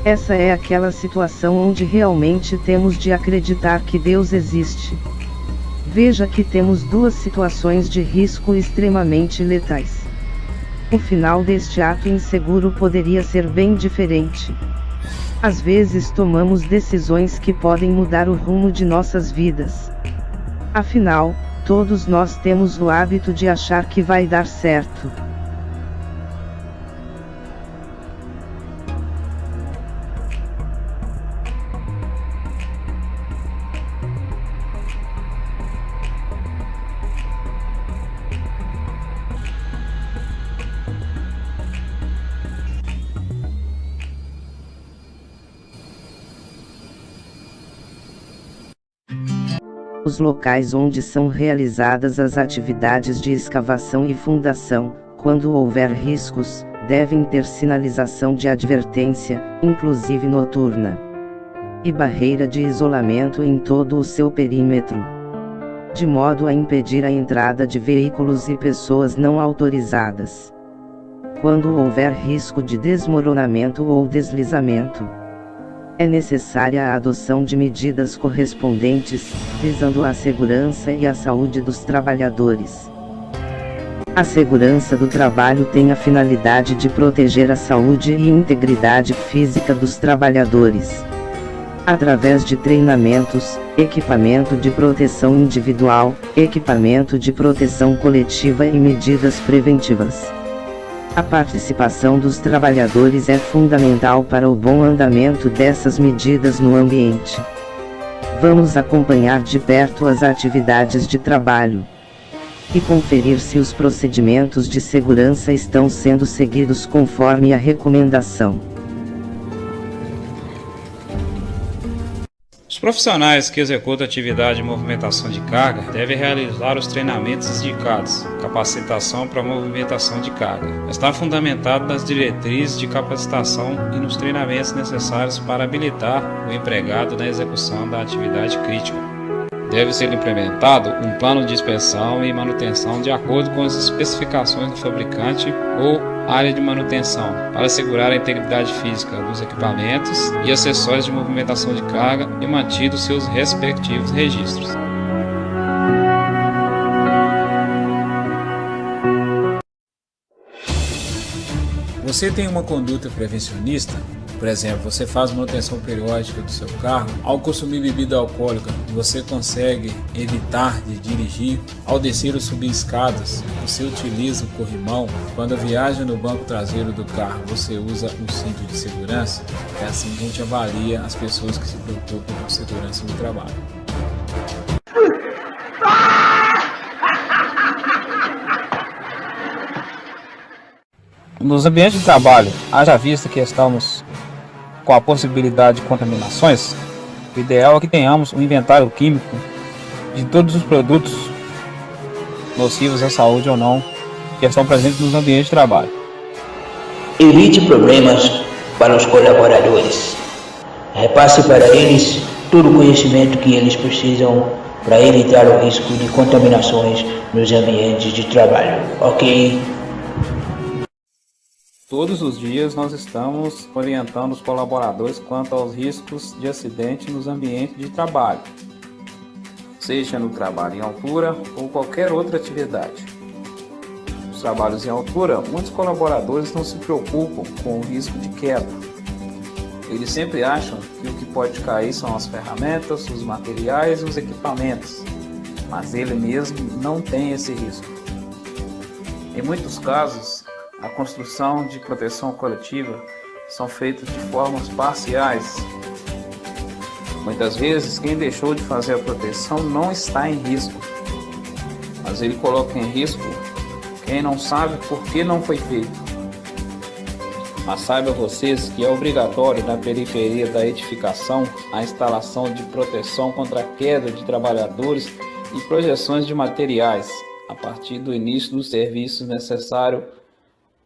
Essa é aquela situação onde realmente temos de acreditar que Deus existe. Veja que temos duas situações de risco extremamente letais. O final deste ato inseguro poderia ser bem diferente. Às vezes tomamos decisões que podem mudar o rumo de nossas vidas. Afinal, todos nós temos o hábito de achar que vai dar certo. Os locais onde são realizadas as atividades de escavação e fundação, quando houver riscos, devem ter sinalização de advertência, inclusive noturna, e barreira de isolamento em todo o seu perímetro, de modo a impedir a entrada de veículos e pessoas não autorizadas. Quando houver risco de desmoronamento ou deslizamento, é necessária a adoção de medidas correspondentes, visando a segurança e a saúde dos trabalhadores. A segurança do trabalho tem a finalidade de proteger a saúde e integridade física dos trabalhadores, através de treinamentos, equipamento de proteção individual, equipamento de proteção coletiva e medidas preventivas. A participação dos trabalhadores é fundamental para o bom andamento dessas medidas no ambiente. Vamos acompanhar de perto as atividades de trabalho e conferir se os procedimentos de segurança estão sendo seguidos conforme a recomendação. Os profissionais que executam atividade de movimentação de carga devem realizar os treinamentos indicados, capacitação para movimentação de carga. Está fundamentado nas diretrizes de capacitação e nos treinamentos necessários para habilitar o empregado na execução da atividade crítica. Deve ser implementado um plano de inspeção e manutenção de acordo com as especificações do fabricante ou área de manutenção, para assegurar a integridade física dos equipamentos e acessórios de movimentação de carga e mantidos seus respectivos registros. Você tem uma conduta prevencionista? Por exemplo, você faz manutenção periódica do seu carro. Ao consumir bebida alcoólica, você consegue evitar de dirigir. Ao descer ou subir escadas, você utiliza o corrimão. Quando viaja no banco traseiro do carro, você usa o cinto de segurança. É assim que a gente avalia as pessoas que se preocupam com segurança no trabalho. Nos ambientes de trabalho, haja vista que estamos com a possibilidade de contaminações, o ideal é que tenhamos um inventário químico de todos os produtos nocivos à saúde ou não que estão presentes nos ambientes de trabalho. Evite problemas para os colaboradores. Repasse para eles todo o conhecimento que eles precisam para evitar o risco de contaminações nos ambientes de trabalho, ok? Todos os dias nós estamos orientando os colaboradores quanto aos riscos de acidente nos ambientes de trabalho, seja no trabalho em altura ou qualquer outra atividade. Nos trabalhos em altura, muitos colaboradores não se preocupam com o risco de queda. Eles sempre acham que o que pode cair são as ferramentas, os materiais e os equipamentos, mas ele mesmo não tem esse risco. Em muitos casos, a construção de proteção coletiva são feitas de formas parciais. Muitas vezes, quem deixou de fazer a proteção não está em risco, mas ele coloca em risco quem não sabe por que não foi feito. Mas saiba vocês que é obrigatório na periferia da edificação a instalação de proteção contra a queda de trabalhadores e projeções de materiais, a partir do início do serviço necessário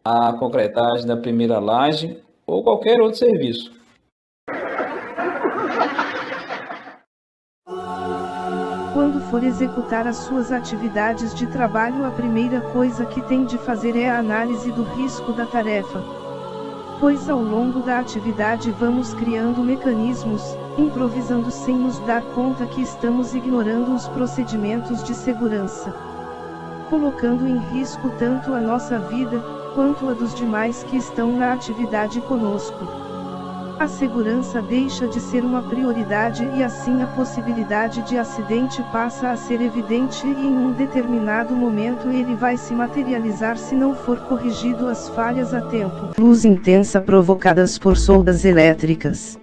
à concretagem da primeira laje ou qualquer outro serviço. Quando for executar as suas atividades de trabalho, a primeira coisa que tem de fazer é a análise do risco da tarefa. pois ao longo da atividade vamos criando mecanismos, improvisando sem nos dar conta que estamos ignorando os procedimentos de segurança, colocando em risco tanto a nossa vida, quanto a dos demais que estão na atividade conosco. A segurança deixa de ser uma prioridade e assim a possibilidade de acidente passa a ser evidente e em um determinado momento ele vai se materializar se não for corrigido as falhas a tempo. Luz intensa provocadas por soldas elétricas.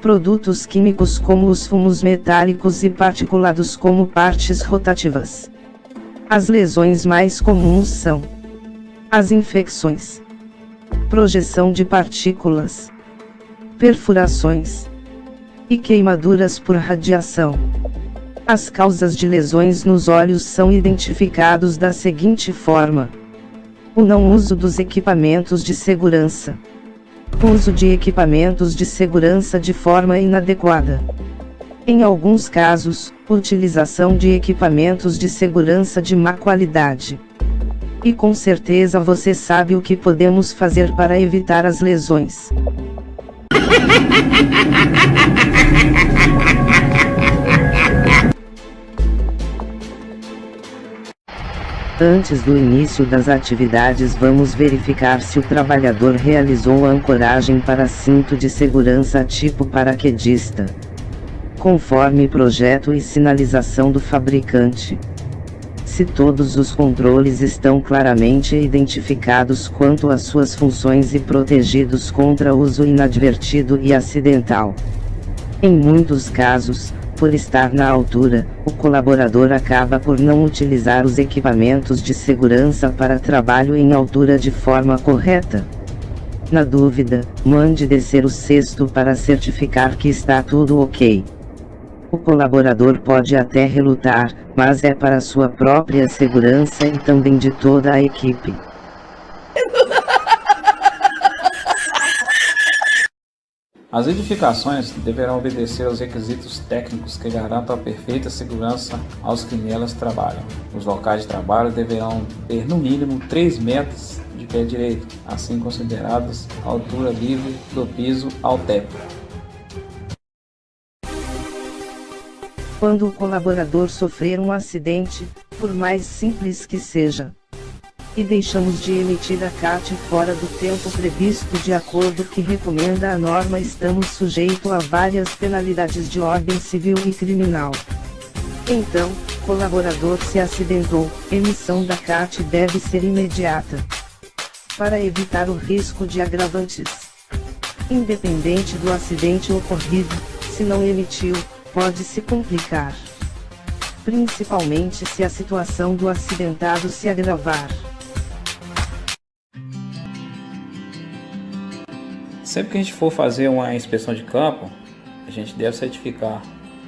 Produtos químicos como os fumos metálicos e particulados como partes rotativas. As lesões mais comuns são as infecções, projeção de partículas, perfurações e queimaduras por radiação. As causas de lesões nos olhos são identificados da seguinte forma: o não uso dos equipamentos de segurança, o uso de equipamentos de segurança de forma inadequada, em alguns casos, utilização de equipamentos de segurança de má qualidade. E com certeza você sabe o que podemos fazer para evitar as lesões. Antes do início das atividades, vamos verificar se o trabalhador realizou a ancoragem para cinto de segurança tipo paraquedista, conforme projeto e sinalização do fabricante. Se todos os controles estão claramente identificados quanto às suas funções e protegidos contra uso inadvertido e acidental. Em muitos casos, por estar na altura, o colaborador acaba por não utilizar os equipamentos de segurança para trabalho em altura de forma correta. Na dúvida, mande descer o cesto para certificar que está tudo ok. O colaborador pode até relutar, mas é para sua própria segurança e também de toda a equipe. As edificações deverão obedecer aos requisitos técnicos que garantam a perfeita segurança aos que nelas trabalham. Os locais de trabalho deverão ter no mínimo 3 metros de pé direito, assim considerados a altura livre do piso ao teto. Quando o colaborador sofrer um acidente, por mais simples que seja, e deixamos de emitir a CAT fora do tempo previsto de acordo com o que recomenda a norma, estamos sujeitos a várias penalidades de ordem civil e criminal. Então, colaborador se acidentou, emissão da CAT deve ser imediata, para evitar o risco de agravantes. Independente do acidente ocorrido, se não emitiu, pode se complicar, principalmente se a situação do acidentado se agravar. Sempre que a gente for fazer uma inspeção de campo, a gente deve certificar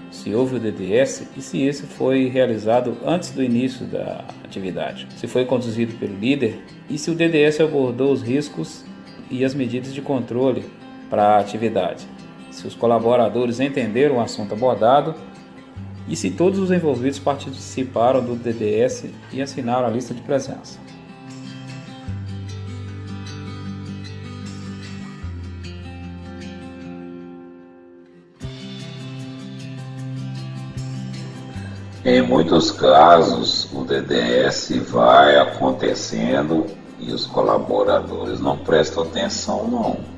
se houve o DDS e se esse foi realizado antes do início da atividade, se foi conduzido pelo líder e se o DDS abordou os riscos e as medidas de controle para a atividade, se os colaboradores entenderam o assunto abordado e se todos os envolvidos participaram do DDS e assinaram a lista de presença. Em muitos casos, o DDS vai acontecendo e os colaboradores não prestam atenção, não.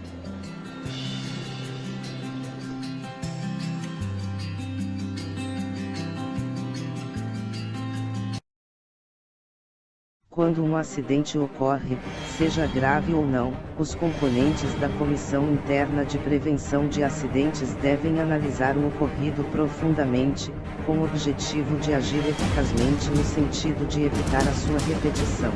Quando um acidente ocorre, seja grave ou não, os componentes da Comissão Interna de Prevenção de Acidentes devem analisar o ocorrido profundamente, com o objetivo de agir eficazmente no sentido de evitar a sua repetição.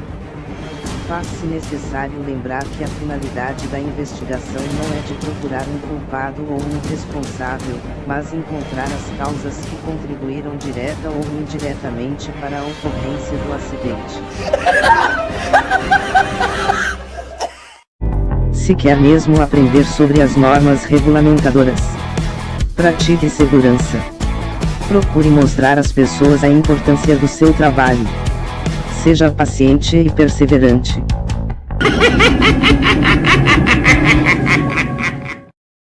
Faz-se necessário lembrar que a finalidade da investigação não é de procurar um culpado ou um responsável, mas encontrar as causas que contribuíram direta ou indiretamente para a ocorrência do acidente. Se quer mesmo aprender sobre as normas regulamentadoras, pratique segurança. Procure mostrar às pessoas a importância do seu trabalho. Seja paciente e perseverante.